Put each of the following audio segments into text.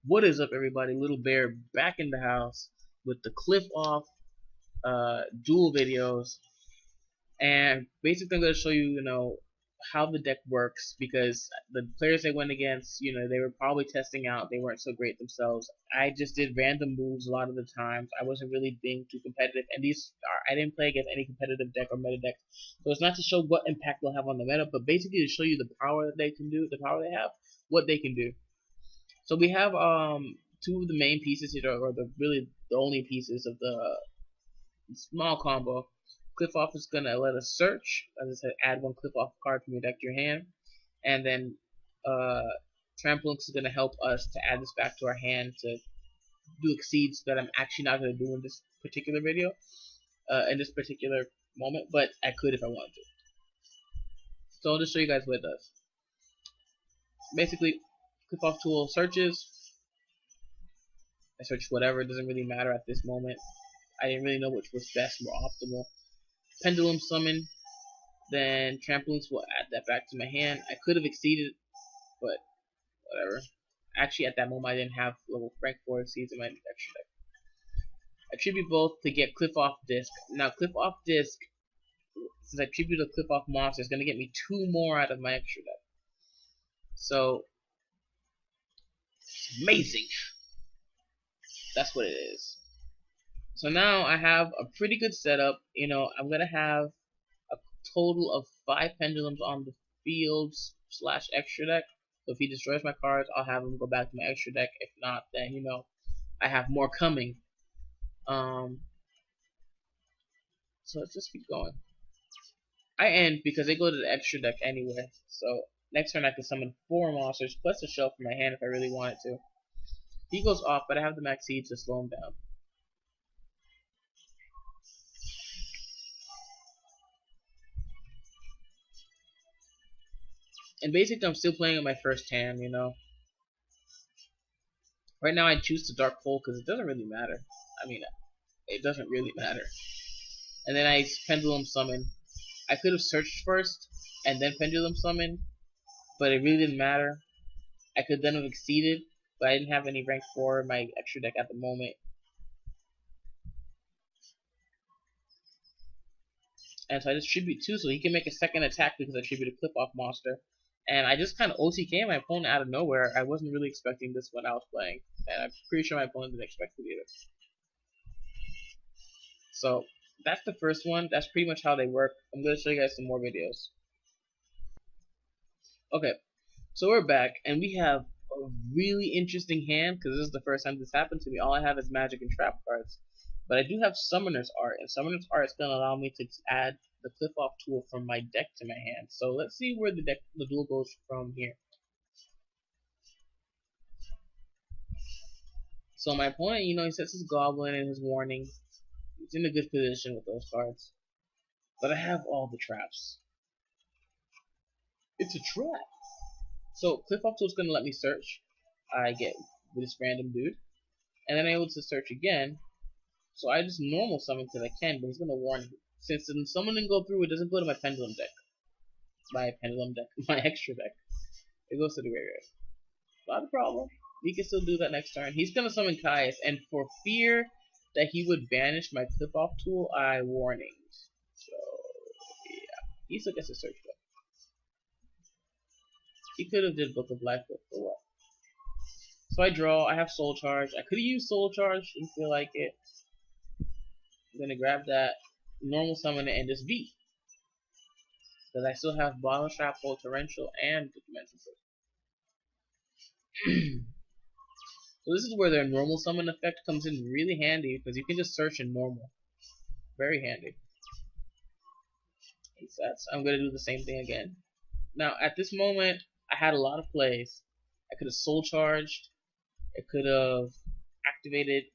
What is up, everybody? Little Bear back in the house with the Qliphoth dual videos, and basically I'm going to show you, how the deck works because the players they went against, they were probably testing out. They weren't so great themselves. I just did random moves a lot of the times. I wasn't really being too competitive, and I didn't play against any competitive deck or meta deck, so it's not to show what impact they'll have on the meta, but basically to show you the power that they can do, the power they have, what they can do. So we have two of the main pieces here, or the only pieces of the small combo. Qliphoth is gonna let us search. As I said, add one Qliphoth card from your deck to your hand, and then uh, Tramplink is gonna help us to add this back to our hand to do exceeds that I'm actually not gonna do in this particular video, in this particular moment, but I could if I wanted to. So I'll just show you guys what it does. Basically, Qliphoth tool searches. I searched whatever, it doesn't really matter at this moment. I didn't really know which was best, more optimal. Pendulum summon, then Trampolines will add that back to my hand. I could have exceeded, but whatever. Actually, at that moment, I didn't have level rank 4 exceeds in my extra deck. I tribute both to get Qliphoth Disc. Now, Qliphoth Disc, since I tribute a Qliphoth monster, is going to get me 2 more out of my extra deck. So, amazing. That's what it is. So now I have a pretty good setup. I'm going to have a total of 5 pendulums on the field / extra deck. So if he destroys my cards, I'll have him go back to my extra deck. If not, then I have more coming. So let's just keep going. I end because they go to the extra deck anyway. So next turn I can summon 4 monsters plus a shell from my hand if I really wanted to. He goes off, but I have the max seed to slow him down. And basically, I'm still playing at my first hand, Right now, I choose the Dark Hole because it doesn't really matter. I mean, it doesn't really matter. And then I Pendulum Summon. I could have searched first and then Pendulum Summon, but it really didn't matter. I could then have exceeded, but I didn't have any rank 4 in my extra deck at the moment. And so I just tribute 2 so he can make a second attack because I tribute a Qliphoth monster. And I just kind of OTK my opponent out of nowhere. I wasn't really expecting this when I was playing. And I'm pretty sure my opponent didn't expect it either. So that's the first one. That's pretty much how they work. I'm going to show you guys some more videos. Okay, so we're back, and we have a really interesting hand, because this is the first time this happened to me. All I have is magic and trap cards. But I do have Summoner's Art, and Summoner's Art is going to allow me to add the Qliphoth tool from my deck to my hand. So let's see where the duel goes from here. So my opponent, he sets his Goblin and his Warning. He's in a good position with those cards. But I have all the traps. It's a trap! So Qliphoth tool is going to let me search. I get this random dude. And then I'm able to search again. So I just normal summon because I can, but he's going to warn me. Since the summon didn't go through, it doesn't go to my Pendulum deck. My extra deck. It goes to the graveyard. Not a problem. He can still do that next turn. He's going to summon Caius, and for fear that he would banish my Qliphoth tool, I warnings. So, yeah. He still gets a search though. He could have did Book of Life, but for what? So I draw. I have Soul Charge. I could have used Soul Charge. Didn't feel like it. I'm going to grab that, normal summon it, and just beat. Because I still have Bottom Trap, Full Torrential, and Dimension Sword. So this is where their normal summon effect comes in really handy, because you can just search in normal. Very handy. 8 sets. I'm going to do the same thing again. Now, at this moment, I had a lot of plays. I could have Soul Charged. I could have activated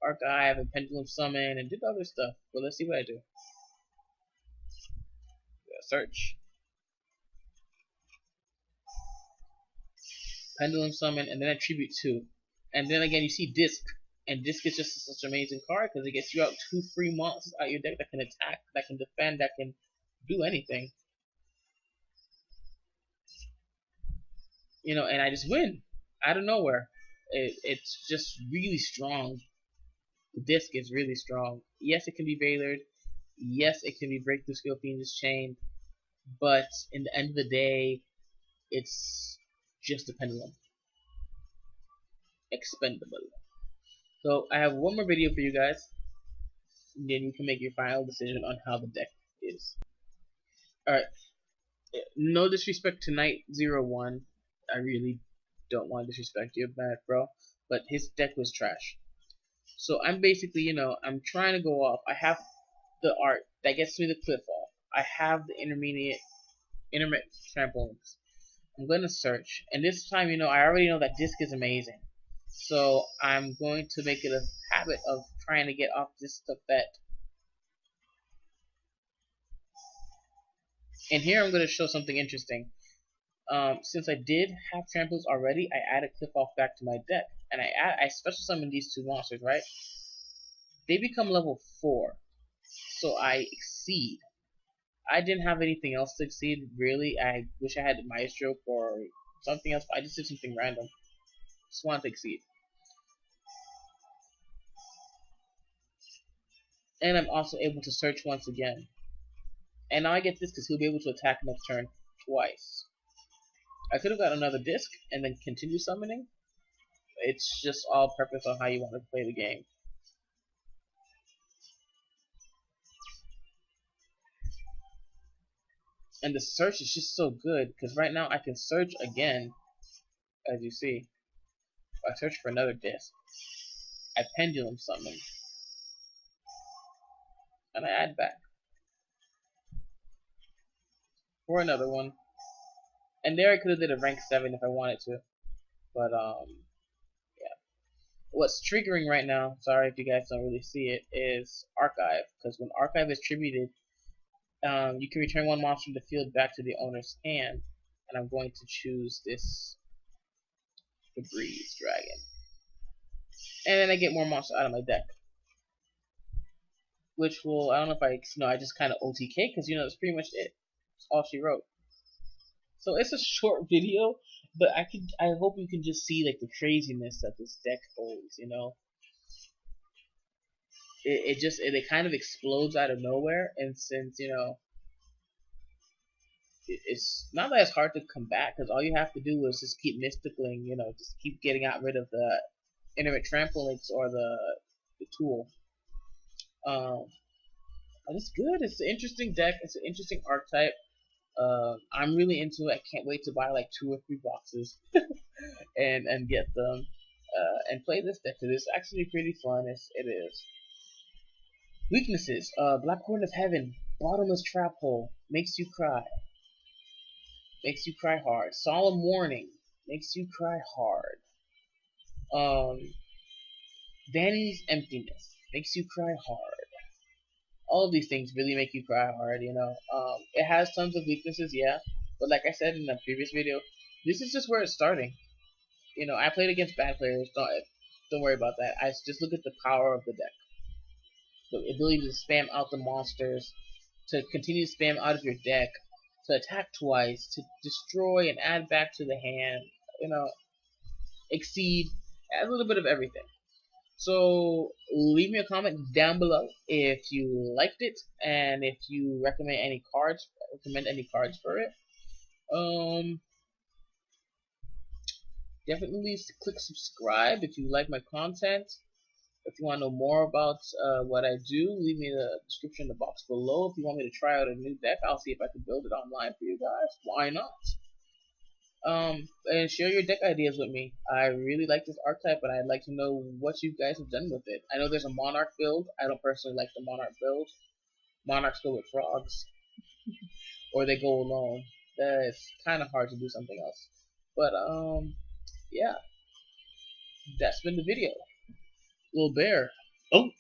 Archive and Pendulum Summon and did other stuff. But let's see what I do. Search. Pendulum Summon, and then I tribute 2. And then again, you see Disc. And Disc is just such an amazing card because it gets you out 2 free monsters out your deck that can attack, that can defend, that can do anything. And I just win out of nowhere. It's just really strong. The disc is really strong. Yes, it can be Veilered. Yes, it can be Breakthrough Skill Fiend's Chain. But in the end of the day, it's just a Pendulum. Expendable. So I have one more video for you guys. And then you can make your final decision on how the deck is. Alright. No disrespect to Knight01. I really don't want to disrespect you, bad bro. But his deck was trash. So I'm basically, I'm trying to go off. I have the art that gets me the Qliphoth. I have the intermittent trampolines. I'm going to search. And this time, I already know that disc is amazing. So I'm going to make it a habit of trying to get off this stuff that. And here I'm going to show something interesting. Since I did have trampolines already, I added Qliphoth back to my deck. And I special summoned these two monsters, right? They become level 4. So I exceed. I didn't have anything else to exceed, really. I wish I had Maestro or something else, but I just did something random. Just wanted to exceed. And I'm also able to search once again. And now I get this because he'll be able to attack next turn twice. I could have got another disc and then continue summoning. It's just all purpose on how you want to play the game. And the search is just so good because right now I can search again, as you see. I search for another disc. I pendulum summon. And I add back for another one. And there I could have did a rank 7 if I wanted to. But yeah. What's triggering right now, sorry if you guys don't really see it, is Archive. Because when Archive is tributed, you can return one monster from the field back to the owner's hand. And I'm going to choose this Debris Dragon. And then I get more monsters out of my deck. Which will, I don't know if I just kind of OTK, because that's pretty much it. That's all she wrote. So it's a short video, but I hope you can just see like the craziness that this deck holds, It kind of explodes out of nowhere, and since, it's not that it's hard to combat, because all you have to do is just keep mysticaling, just keep getting rid of the intimate trampolines or the tool. And it's good. It's an interesting deck. It's an interesting archetype. I'm really into it. I can't wait to buy like 2 or 3 boxes and get them and play this deck because it's actually pretty fun. It is. Weaknesses: Black Horn of Heaven, Bottomless Trap Hole, makes you cry hard. Solemn Warning, makes you cry hard. Vanity's Emptiness, makes you cry hard. All of these things really make you cry hard, It has tons of weaknesses, yeah, but like I said in the previous video, this is just where it's starting. I played against bad players. Don't worry about that. I just look at the power of the deck, the ability to spam out the monsters, to continue to spam out of your deck, to attack twice, to destroy and add back to the hand. Exceed, add a little bit of everything. So leave me a comment down below if you liked it and if you recommend any cards for it. Definitely click subscribe if you like my content. If you want to know more about what I do, leave me the description in the box below. If you want me to try out a new deck, I'll see if I can build it online for you guys. Why not? And share your deck ideas with me. I really like this archetype, and I'd like to know what you guys have done with it. I know there's a Monarch build. I don't personally like the Monarch build. Monarchs go with frogs, or they go alone. It's kind of hard to do something else. But yeah, that's been the video. Little bear. Oh.